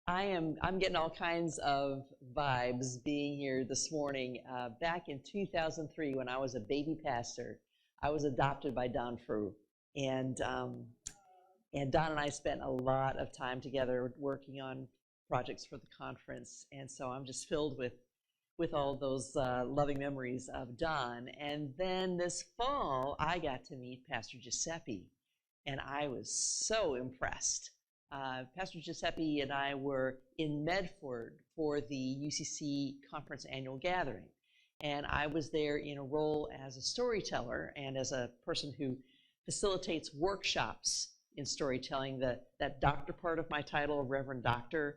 I'm getting all kinds of vibes being here this morning. Back in 2003, when I was a baby pastor, I was adopted by Don Frew, and Don and I spent a lot of time together working on projects for the conference, and so I'm just filled with all those loving memories of Don. And then this fall, I got to meet Pastor Giuseppe, and I was so impressed. Pastor Giuseppe and I were in Medford for the UCC conference annual gathering. And I was there in a role as a storyteller and as a person who facilitates workshops in storytelling. That doctor part of my title, Reverend Doctor,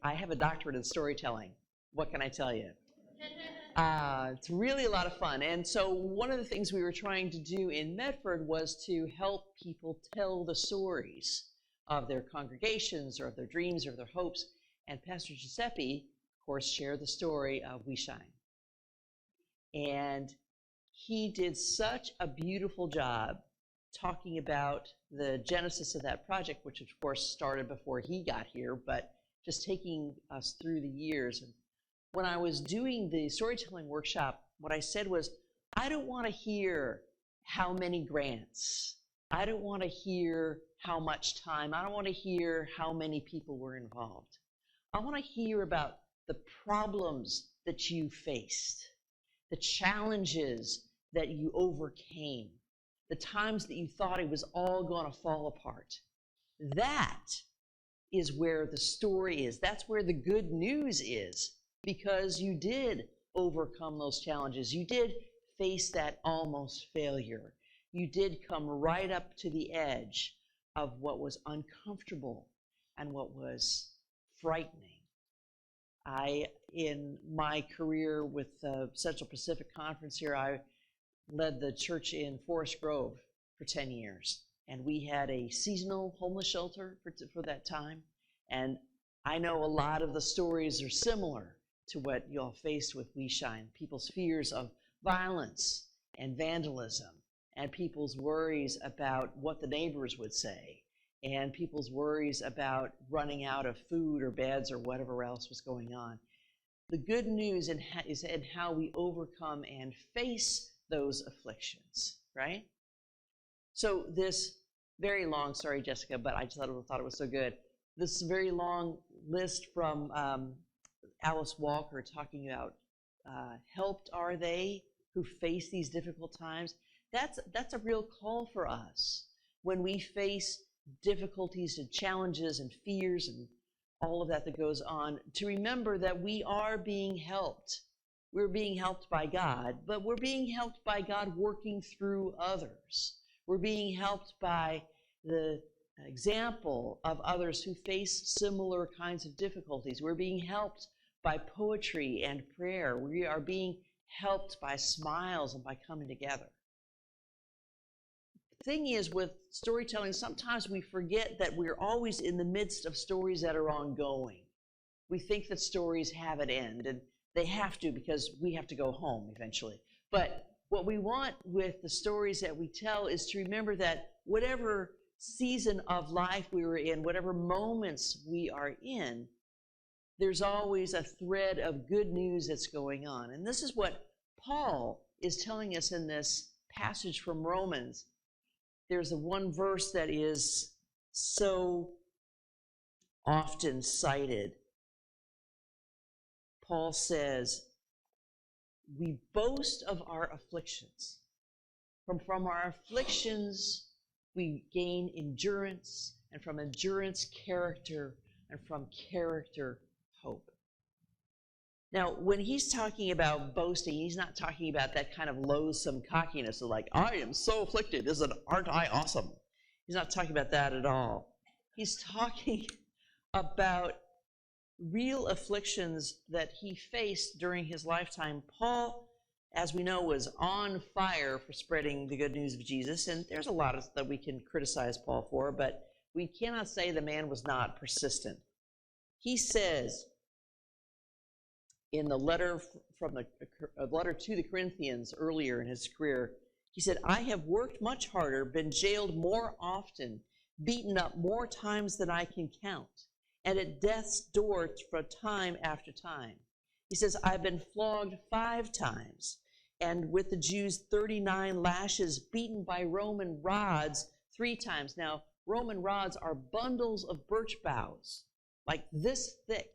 I have a doctorate in storytelling. What can I tell you? It's really a lot of fun. And so one of the things we were trying to do in Medford was to help people tell the stories of their congregations or of their dreams or their hopes. And Pastor Giuseppe, of course, shared the story of We Shine. And he did such a beautiful job talking about the genesis of that project, which of course started before he got here, but just taking us through the years. And when I was doing the storytelling workshop, what I said was, I don't want to hear how many grants. I don't want to hear how much time. I don't want to hear how many people were involved. I want to hear about the problems that you faced, the challenges that you overcame, the times that you thought it was all going to fall apart. That is where the story is. That's where the good news is, because you did overcome those challenges. You did face that almost failure. You did come right up to the edge of what was uncomfortable and what was frightening. In my career with the Central Pacific Conference here, I led the church in Forest Grove for 10 years. And we had a seasonal homeless shelter for that time. And I know a lot of the stories are similar to what you all faced with We Shine. People's fears of violence and vandalism, and people's worries about what the neighbors would say, and people's worries about running out of food or beds or whatever else was going on. The good news is in how we overcome and face those afflictions, right? So this very long, sorry, Jessica, but I just thought it was so good. This very long list from Alice Walker talking about helped are they who face these difficult times. That's a real call for us when we face difficulties and challenges and fears and all of that goes on, to remember that we are being helped. We're being helped by God, but we're being helped by God working through others. We're being helped by the example of others who face similar kinds of difficulties. We're being helped by poetry and prayer. We are being helped by smiles and by coming together. The thing is, with storytelling, sometimes we forget that we're always in the midst of stories that are ongoing. We think that stories have an end, and they have to, because we have to go home eventually. But what we want with the stories that we tell is to remember that whatever season of life we were in, whatever moments we are in, there's always a thread of good news that's going on. And this is what Paul is telling us in this passage from Romans. There's one verse that is so often cited. Paul says, we boast of our afflictions. From our afflictions, we gain endurance, and from endurance, character, and from character, hope. Now, when he's talking about boasting, he's not talking about that kind of loathsome cockiness of like, I am so afflicted, aren't I awesome? He's not talking about that at all. He's talking about real afflictions that he faced during his lifetime. Paul, as we know, was on fire for spreading the good news of Jesus, and there's a lot that we can criticize Paul for, but we cannot say the man was not persistent. He says in the letter to the Corinthians earlier in his career, he said, I have worked much harder, been jailed more often, beaten up more times than I can count. and at death's door for time after time. He says, I've been flogged 5 times, and with the Jews 39 lashes, beaten by Roman rods 3 times. Now, Roman rods are bundles of birch boughs, like this thick.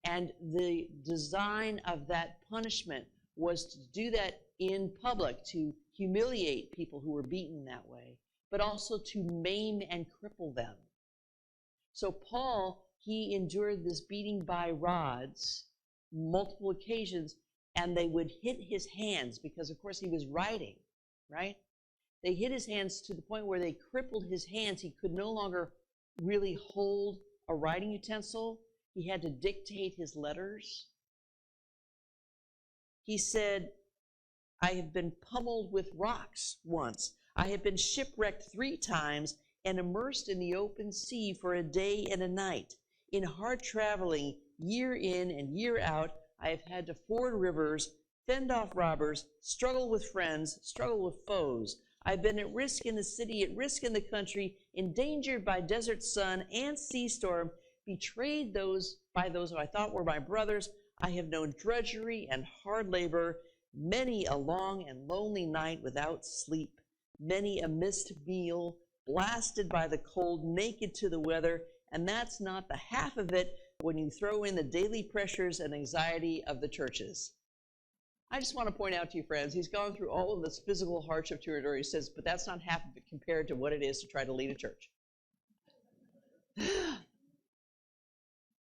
And the design of that punishment was to do that in public, to humiliate people who were beaten that way, but also to maim and cripple them. So Paul, he endured this beating by rods multiple occasions, and they would hit his hands because, of course, he was writing, right? They hit his hands to the point where they crippled his hands. He could no longer really hold a writing utensil. He had to dictate his letters. He said, I have been pummeled with rocks once. I have been shipwrecked 3 times and immersed in the open sea for a day and a night. In hard traveling, year in and year out, I have had to ford rivers, fend off robbers, struggle with friends, struggle with foes. I've been at risk in the city, at risk in the country, endangered by desert sun and sea storm, betrayed by those who I thought were my brothers. I have known drudgery and hard labor, many a long and lonely night without sleep, many a missed meal, blasted by the cold, naked to the weather, and that's not the half of it when you throw in the daily pressures and anxiety of the churches. I just want to point out to you, friends, he's gone through all of this physical hardship to endure. He says, but that's not half of it compared to what it is to try to lead a church.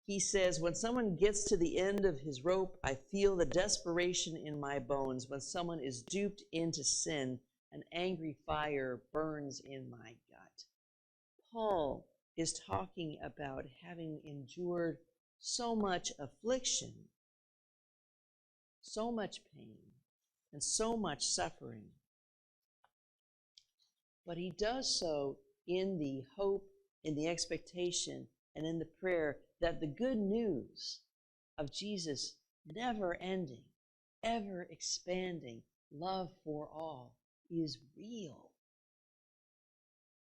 He says, when someone gets to the end of his rope, I feel the desperation in my bones. When someone is duped into sin, an angry fire burns in my gut. Paul is talking about having endured so much affliction, so much pain, and so much suffering. But he does so in the hope, in the expectation, and in the prayer that the good news of Jesus' never-ending, ever-expanding love for all is real.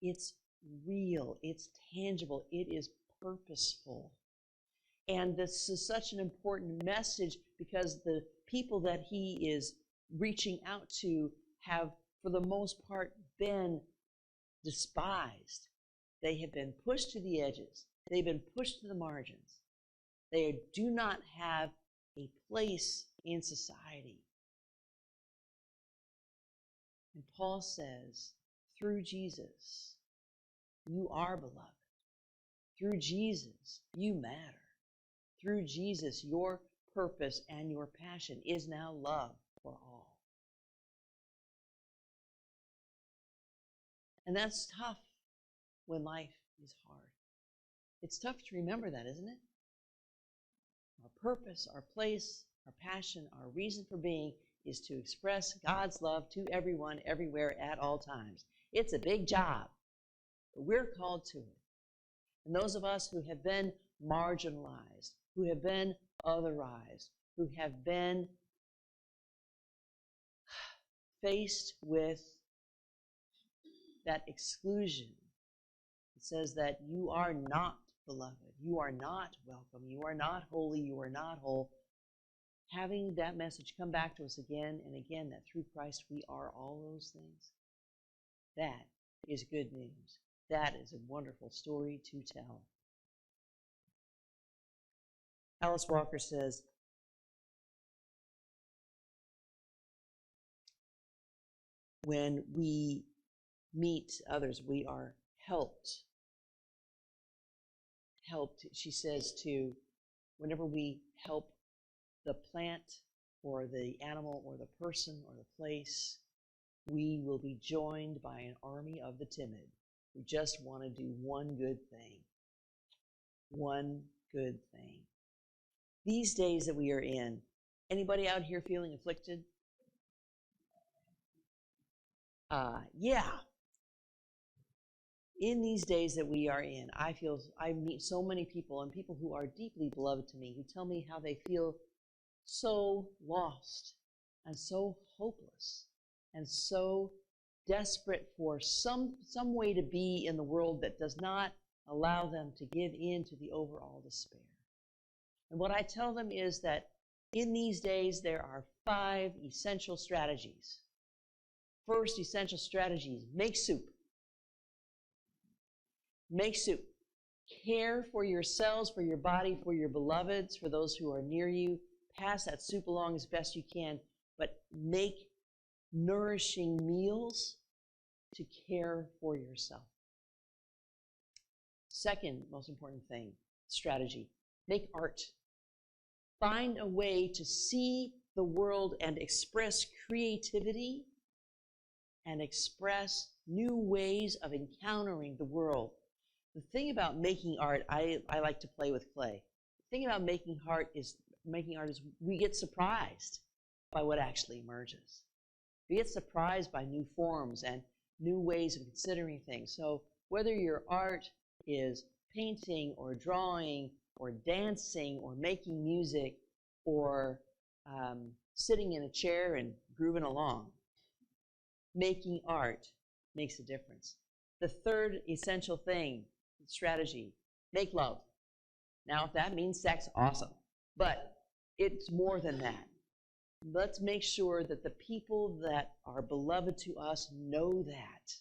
It's real. It's tangible. It is purposeful. And this is such an important message because the people that he is reaching out to have, for the most part, been despised. They have been pushed to the edges. They've been pushed to the margins. They do not have a place in society. And Paul says, through Jesus, you are beloved. Through Jesus, you matter. Through Jesus, your purpose and your passion is now love for all. And that's tough when life is hard. It's tough to remember that, isn't it? Our purpose, our place, our passion, our reason for being is to express God's love to everyone, everywhere, at all times. It's a big job, but we're called to it. And those of us who have been marginalized, who have been otherized, who have been faced with that exclusion, it says that you are not beloved, you are not welcome, you are not holy, you are not whole. Having that message come back to us again and again, that through Christ we are all those things, that is good news. That is a wonderful story to tell. Alice Walker says, when we meet others, we are helped. She says, to whenever we help the plant or the animal or the person or the place, we will be joined by an army of the timid who just want to do one good thing. One good thing. These days that we are in, anybody out here feeling afflicted? Yeah. In these days that we are in, I meet so many people, and people who are deeply beloved to me, who tell me how they feel so lost and so hopeless and so desperate for some way to be in the world that does not allow them to give in to the overall despair. And what I tell them is that in these days, there are 5 essential strategies. First essential strategy, make soup. Make soup. Care for yourselves, for your body, for your beloveds, for those who are near you. Pass that soup along as best you can, but make nourishing meals to care for yourself. Second most important thing, strategy, make art. Find a way to see the world and express creativity and express new ways of encountering the world. The thing about making art, I like to play with clay. The thing about making art is we get surprised by what actually emerges. We get surprised by new forms and new ways of considering things. So whether your art is painting or drawing or dancing or making music or sitting in a chair and grooving along, making art makes a difference. The third essential thing, strategy, make love. Now, if that means sex, awesome. But it's more than that. Let's make sure that the people that are beloved to us know that.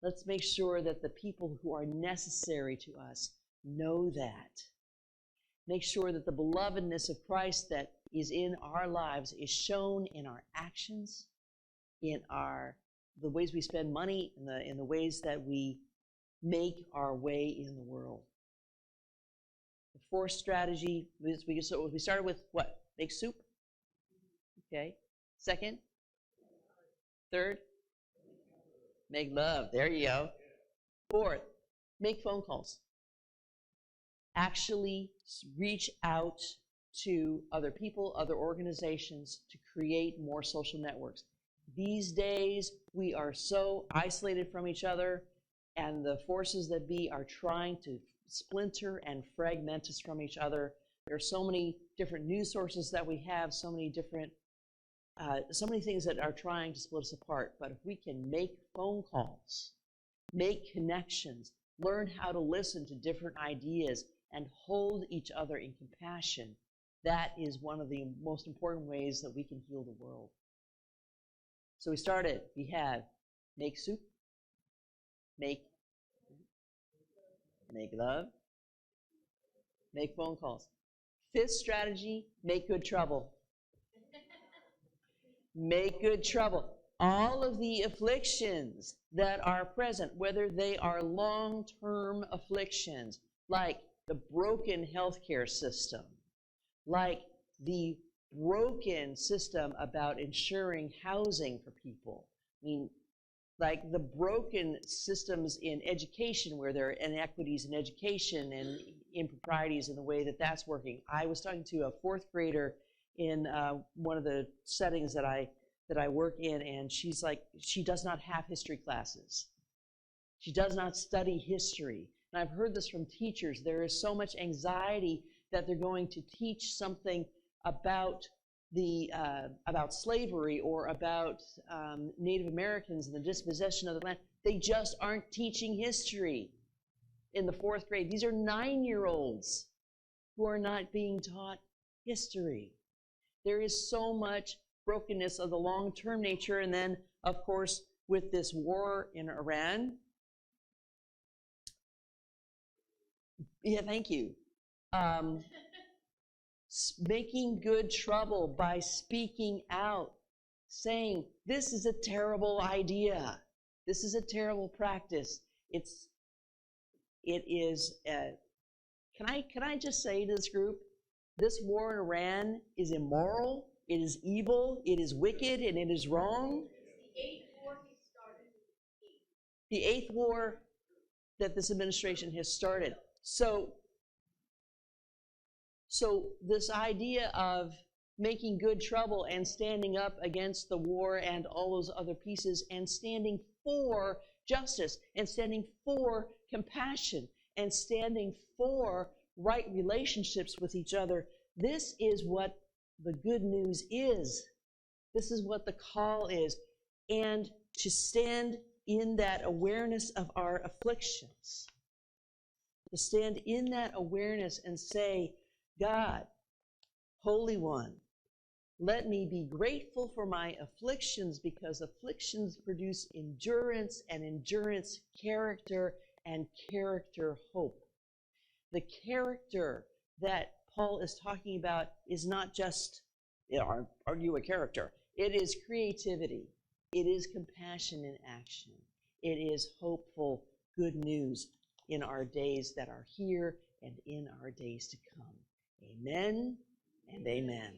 Let's make sure that the people who are necessary to us know that. Make sure that the belovedness of Christ that is in our lives is shown in our actions, in the ways we spend money, in the ways that we make our way in the world. The fourth strategy, we started with what? Make soup? Okay. Second? Third? Make love. There you go. Fourth, make phone calls. Actually reach out to other people, other organizations to create more social networks. These days, we are so isolated from each other, and the forces that be are trying to splinter and fragment us from each other. There are so many different news sources that we have, so many things that are trying to split us apart. But if we can make phone calls, make connections, learn how to listen to different ideas, and hold each other in compassion, that is one of the most important ways that we can heal the world. So we had make soup, make love, make phone calls. Fifth strategy, make good trouble. Make good trouble. All of the afflictions that are present, whether they are long-term afflictions, like the broken healthcare system, like the broken system about ensuring housing for people. I mean, like the broken systems in education where there are inequities in education and improprieties in the way that that's working. I was talking to a 4th grader in one of the settings that I work in, and she's like, she does not have history classes. She does not study history. And I've heard this from teachers. There is so much anxiety that they're going to teach something about about slavery or about Native Americans and the dispossession of the land. They just aren't teaching history in the 4th grade. These are 9-year-olds who are not being taught history. There is so much brokenness of the long-term nature, and then, of course, with this war in Iran. Yeah, thank you. Making good trouble by speaking out, saying, this is a terrible idea. This is a terrible practice. It is, can I just say to this group, this war in Iran is immoral, it is evil, it is wicked, and it is wrong. The 8th war he started. The 8th war that this administration has started. So this idea of making good trouble and standing up against the war and all those other pieces and standing for justice and standing for compassion and standing for right relationships with each other, this is what the good news is. This is what the call is. And to stand in that awareness of our afflictions to stand in that awareness and say, God, Holy One, let me be grateful for my afflictions, because afflictions produce endurance, and endurance character, and character hope. The character that Paul is talking about is not just, are you a character? It is creativity. It is compassion in action. It is hopeful good news in our days that are here and in our days to come. Amen and amen.